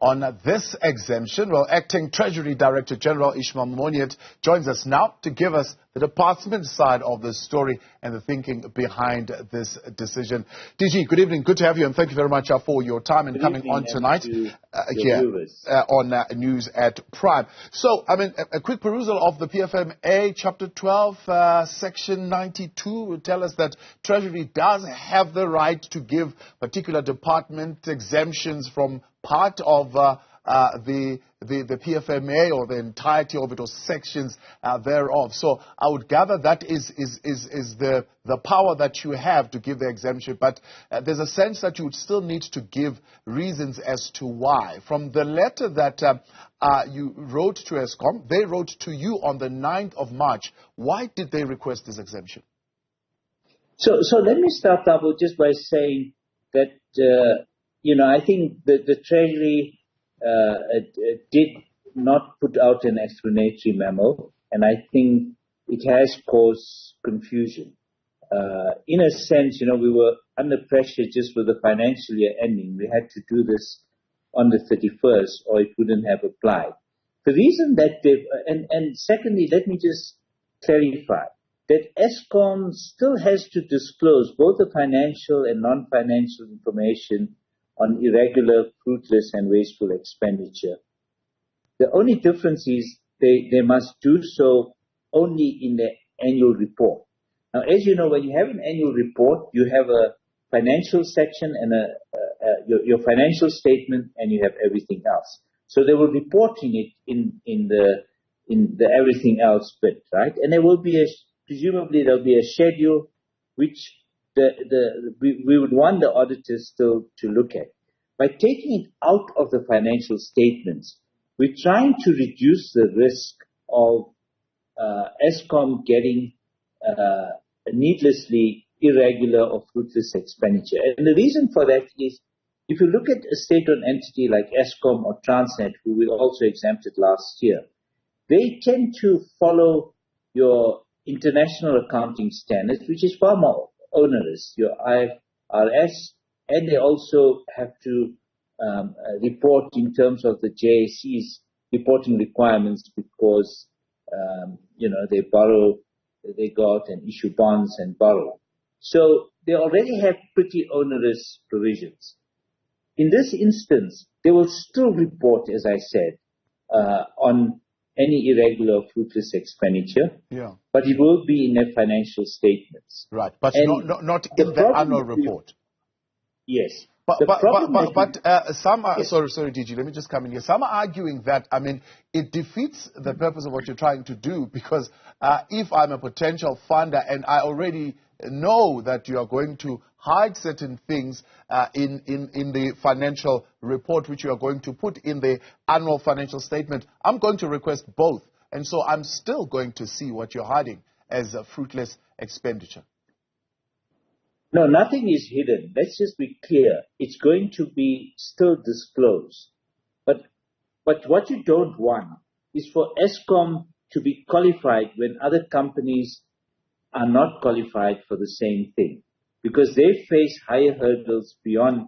on this exemption. Well, Acting Treasury Director General Ismail Momoniat joins us now to give us the department side of the story and the thinking behind this decision. DG, good evening. Good to have you, and thank you very much for your time and coming on tonight here on News at Prime. So, I mean, a quick perusal of the PFMA, Chapter 12, Section 92 will tell us that Treasury does have the right to give particular department exemptions from part of the PFMA or the entirety of it or sections thereof. So I would gather that is the power that you have to give the exemption, but there's a sense that you would still need to give reasons as to why. From the letter that you wrote to Eskom, they wrote to you on the 9th of March. Why did they request this exemption? So let me start out just by saying that, I think the Treasury did not put out an explanatory memo, and I think it has caused confusion. In a sense, we were under pressure just with the financial year ending. We had to do this on the 31st or it wouldn't have applied. The reason that and secondly, let me just clarify that Eskom still has to disclose both the financial and non-financial information on irregular, fruitless, and wasteful expenditure. The only difference is they must do so only in the annual report. Now, as you know, when you have an annual report, you have a financial section and your financial statement, and you have everything else. So they will report in it in the everything else bit, right? And there will be presumably there'll be a schedule which we would want the auditors still to look at. By taking it out of the financial statements, we're trying to reduce the risk of Eskom getting needlessly irregular or fruitless expenditure. And the reason for that is, if you look at a state-owned entity like Eskom or Transnet, who we also exempted last year, they tend to follow your international accounting standards, which is far more onerous, your IFRS, and they also have to report in terms of the JSE's reporting requirements because, they go out and issue bonds and borrow. So they already have pretty onerous provisions. In this instance, they will still report, as I said, on any irregular or fruitless expenditure, but it will be in their financial statements. Right, but not in the annual report. Yes. But some are, sorry, DG, let me just come in here. Some are arguing that, it defeats the purpose of what you're trying to do, because if I'm a potential funder and I already know that you are going to hide certain things in the financial report, which you are going to put in the annual financial statement, I'm going to request both. And so I'm still going to see what you're hiding as a fruitless expenditure. No, nothing is hidden. Let's just be clear. It's going to be still disclosed. But what you don't want is for Eskom to be qualified when other companies are not qualified for the same thing, because they face higher hurdles beyond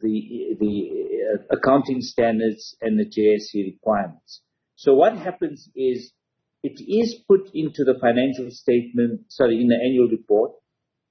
the accounting standards and the JSE requirements. So what happens is it is put into the financial statement, in the annual report.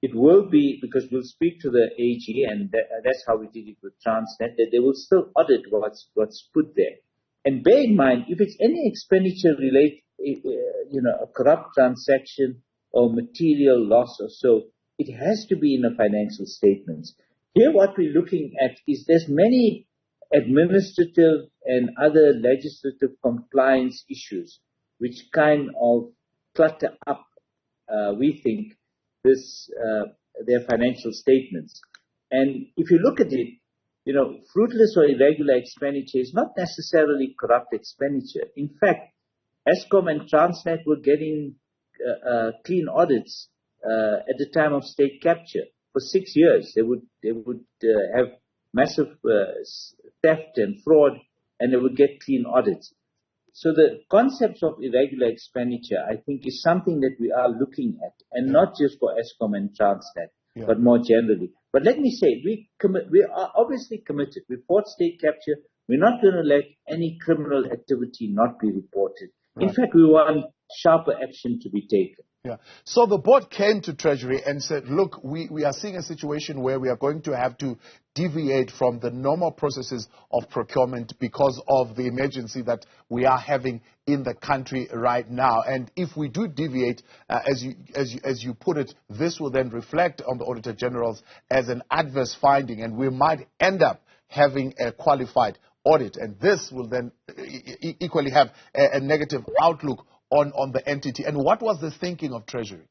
It will be, because we'll speak to the AG, and that's how we did it with Transnet, that they will still audit what's put there. And bear in mind, if it's any expenditure related, a corrupt transaction or material loss or so, it has to be in the financial statements. Here what we're looking at is there's many administrative and other legislative compliance issues which kind of clutter up, we think, their financial statements. And if you look at it, fruitless or irregular expenditure is not necessarily corrupt expenditure. In fact, Eskom and Transnet were getting clean audits at the time of state capture for 6 years. They would have massive theft and fraud, and they would get clean audits. So the concepts of irregular expenditure, I think, is something that we are looking at, and not just for Eskom and Transnet, but more generally. But let me say, we are obviously committed. We fought state capture. We're not going to let any criminal activity not be reported. Right. In fact, we want sharper action to be taken. Yeah. So the board came to Treasury and said, look, we are seeing a situation where we are going to have to deviate from the normal processes of procurement because of the emergency that we are having in the country right now. And if we do deviate, as you put it, this will then reflect on the Auditor General's as an adverse finding, and we might end up having a qualified audit. And this will then equally have a negative outlook on the entity. And what was the thinking of Treasury?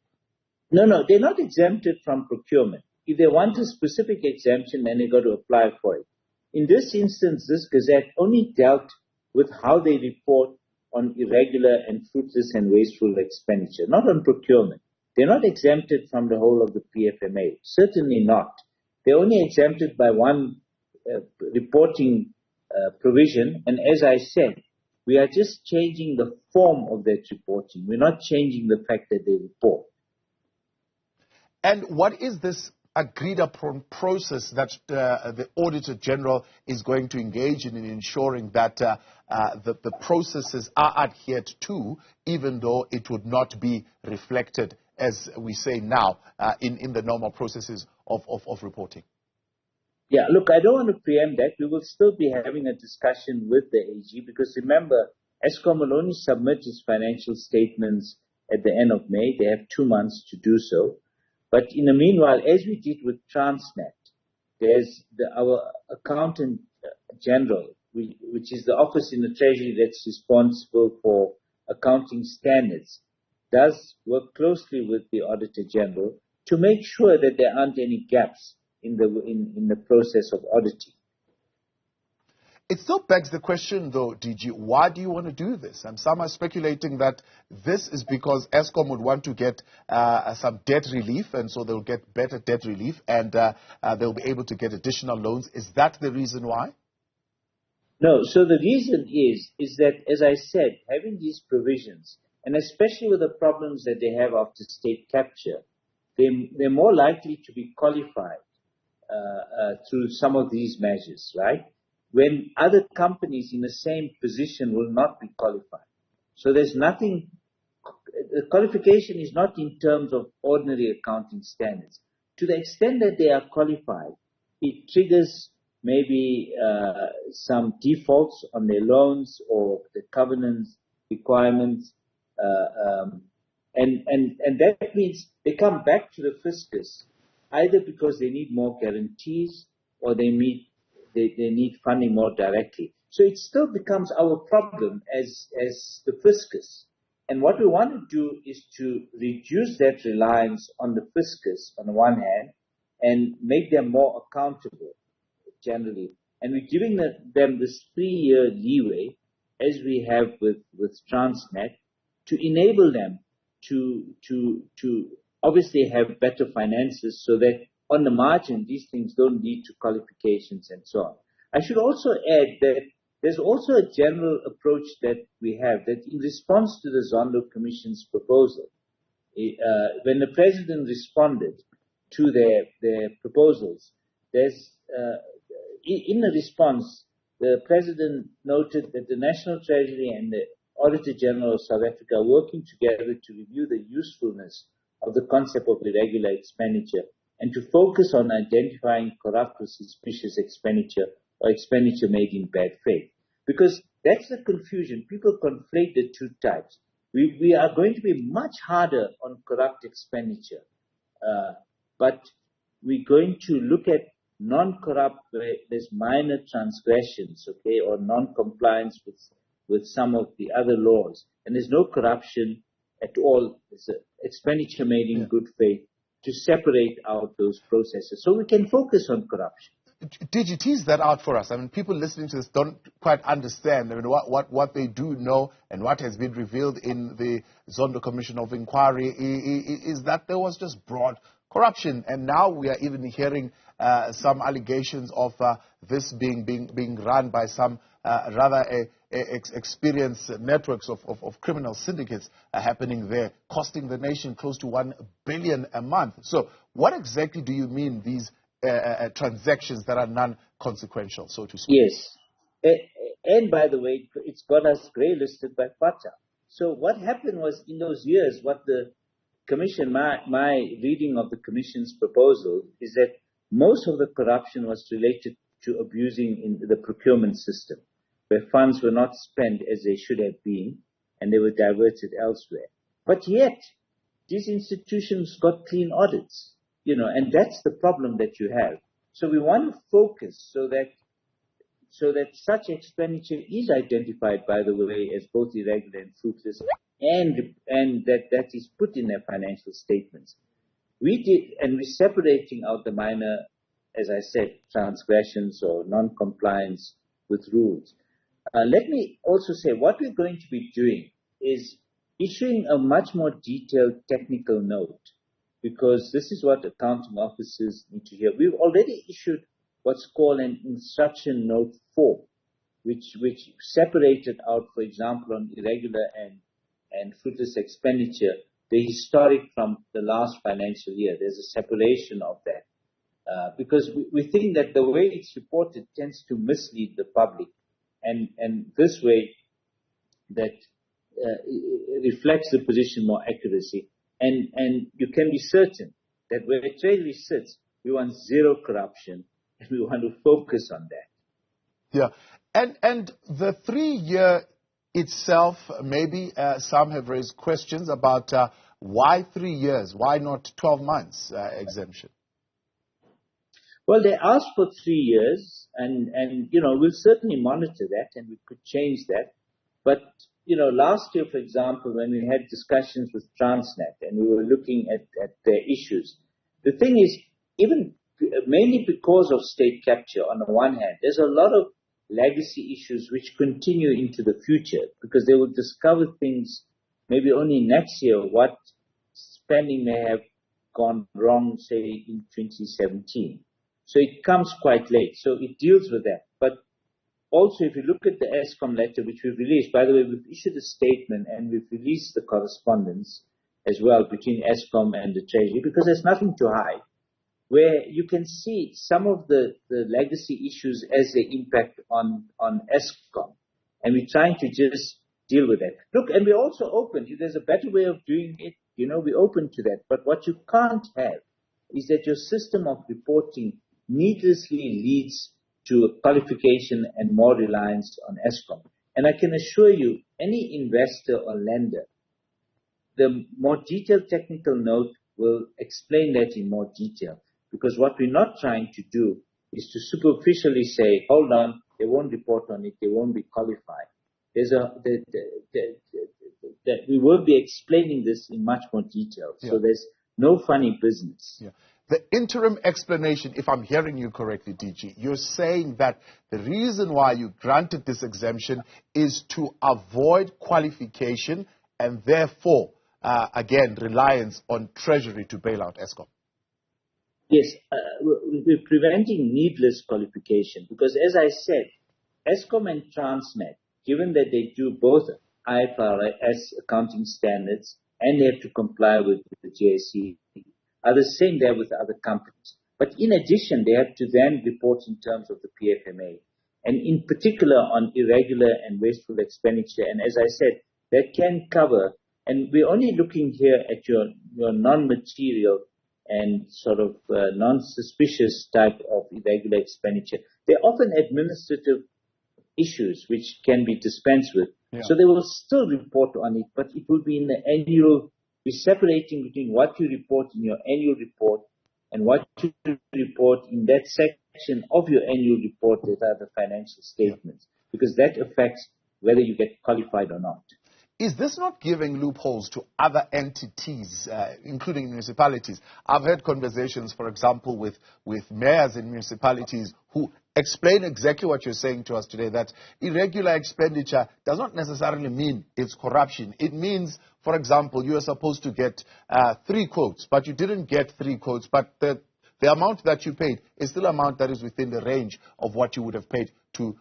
No, they're not exempted from procurement. If they want a specific exemption, then they got to apply for it. In this instance, this gazette only dealt with how they report on irregular and fruitless and wasteful expenditure, not on procurement. They're not exempted from the whole of the PFMA. Certainly not. They're only exempted by one reporting provision. And as I said, we are just changing the form of that reporting. We're not changing the fact that they report. And what is this agreed upon process that the Auditor General is going to engage in ensuring that the processes are adhered to, even though it would not be reflected, as we say now, in the normal processes of reporting? Yeah, look, I don't want to preempt that. We will still be having a discussion with the AG because remember, Eskom will only submit its financial statements at the end of May. They have 2 months to do so. But in the meanwhile, as we did with Transnet, there's our Accountant General, which is the office in the Treasury that's responsible for accounting standards, does work closely with the Auditor General to make sure that there aren't any gaps in the process of auditing. It still begs the question, though, DG, why do you want to do this? And some are speculating that this is because Eskom would want to get some debt relief, and so they'll get better debt relief, and they'll be able to get additional loans. Is that the reason why? No, so the reason is that, as I said, having these provisions, and especially with the problems that they have after state capture, they're more likely to be qualified through some of these measures, right? When other companies in the same position will not be qualified. So there's nothing, the qualification is not in terms of ordinary accounting standards. To the extent that they are qualified, it triggers maybe some defaults on their loans or the covenants requirements, and that means they come back to the fiscus either because they need more guarantees or they need funding more directly. So it still becomes our problem as the fiscus. And what we want to do is to reduce that reliance on the fiscus on the one hand and make them more accountable generally. And we're giving them this 3-year leeway, as we have with Transnet, to enable them to obviously have better finances so that on the margin these things don't lead to qualifications and so on. I should also add that there's also a general approach that we have that in response to the Zondo Commission's proposal, when the President responded to their proposals, there's in the response, the President noted that the National Treasury and the Auditor General of South Africa are working together to review the usefulness of the concept of irregular expenditure and to focus on identifying corrupt or suspicious expenditure or expenditure made in bad faith. Because that's the confusion. People conflate the two types. We are going to be much harder on corrupt expenditure, but we're going to look at non-corrupt where there's minor transgressions, okay, or non-compliance with some of the other laws. And there's no corruption at all. It's an expenditure made in good faith to separate out those processes so we can focus on corruption. Did you tease that out for us? I mean, people listening to this don't quite understand what they do know and what has been revealed in the Zondo Commission of Inquiry is that there was just broad corruption. And now we are even hearing some allegations of this being run by some rather experienced networks of criminal syndicates happening there, costing the nation close to 1 billion a month. So what exactly do you mean these transactions that are non-consequential, so to speak? Yes. And by the way, it's got us grey listed by FATA. So what happened was in those years, what the Commission, my reading of the Commission's proposal is that most of the corruption was related to abusing in the procurement system, where funds were not spent as they should have been, and they were diverted elsewhere. But yet, these institutions got clean audits, and that's the problem that you have. So we want to focus so that such expenditure is identified, by the way, as both irregular and fruitless, and that is put in their financial statements. We're separating out the minor, as I said, transgressions or non-compliance with rules. Let me also say what we're going to be doing is issuing a much more detailed technical note, because this is what accounting officers need to hear. We've already issued what's called an instruction note 4, which separated out, for example, on irregular and fruitless expenditure, the historic from the last financial year. There's a separation of that because we think that the way it's reported tends to mislead the public, and this way that it reflects the position more accuracy. And you can be certain that where Treasury sits, we want zero corruption, and we want to focus on that. Yeah, and the 3-year itself, maybe some have raised questions about why 3 years, why not 12 months exemption? Well, they asked for 3 years, and we'll certainly monitor that, and we could change that. But last year, for example, when we had discussions with Transnet and we were looking at their issues, the thing is, even mainly because of state capture on the one hand, there's a lot of legacy issues which continue into the future, because they will discover things maybe only next year, what spending may have gone wrong, say, in 2017. So it comes quite late. So it deals with that. But also, if you look at the Eskom letter, which we've released, by the way, we've issued a statement and we've released the correspondence as well between Eskom and the Treasury, because there's nothing to hide, where you can see some of the legacy issues as they impact on Eskom. And we're trying to just deal with that. Look, and we're also open. If there's a better way of doing it, we're open to that. But what you can't have is that your system of reporting needlessly leads to a qualification and more reliance on Eskom. And I can assure you, any investor or lender, the more detailed technical note will explain that in more detail. Because what we're not trying to do is to superficially say, hold on, they won't report on it, they won't be qualified. We will be explaining this in much more detail. Yeah. So there's no funny business. Yeah. The interim explanation, if I'm hearing you correctly, DG, you're saying that the reason why you granted this exemption is to avoid qualification and therefore, again, reliance on Treasury to bail out Eskom. Yes, we're preventing needless qualification because, as I said, Eskom and Transnet, given that they do both IFRS accounting standards and they have to comply with the GSE, are the same there with other companies. But in addition, they have to then report in terms of the PFMA, and in particular on irregular and wasteful expenditure. And as I said, that can cover, and we're only looking here at your non-material and sort of non-suspicious type of irregular expenditure. They're often administrative issues which can be dispensed with. Yeah. So they will still report on it, but it will be in the annual. We're separating between what you report in your annual report and what you report in that section of your annual report that are the financial statements, because that affects whether you get qualified or not. Is this not giving loopholes to other entities, including municipalities? I've had conversations, for example, with mayors in municipalities who explain exactly what you're saying to us today, that irregular expenditure does not necessarily mean it's corruption. It means, for example, you are supposed to get 3 quotes, but you didn't get 3 quotes, but the amount that you paid is still an amount that is within the range of what you would have paid to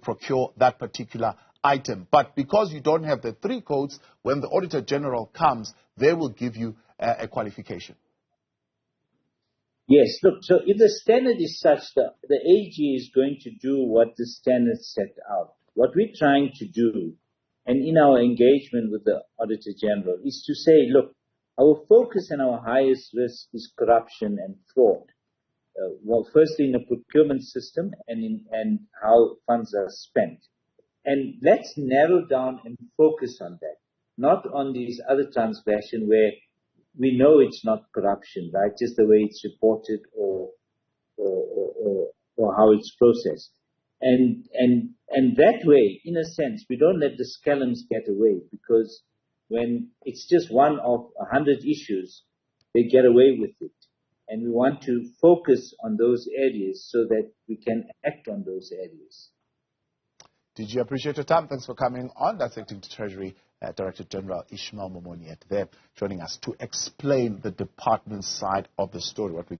procure that particular item. But because you don't have the 3 quotes, when the Auditor General comes, they will give you a qualification. Yes, look, so if the standard is such that the AG is going to do what the standard set out, what we're trying to do, and in our engagement with the Auditor General, is to say, look, our focus and our highest risk is corruption and fraud. Well, firstly in the procurement system and how funds are spent. And let's narrow down and focus on that, not on these other transgressions where we know it's not corruption, right? Just the way it's reported or how it's processed. And that way, in a sense, we don't let the scalums get away, because when it's just one of 100 issues, they get away with it. And we want to focus on those areas so that we can act on those areas. DG, appreciate your time. Thanks for coming on. That's Acting Treasury Director General Ismail Momoniat there, joining us to explain the department's side of the story. What we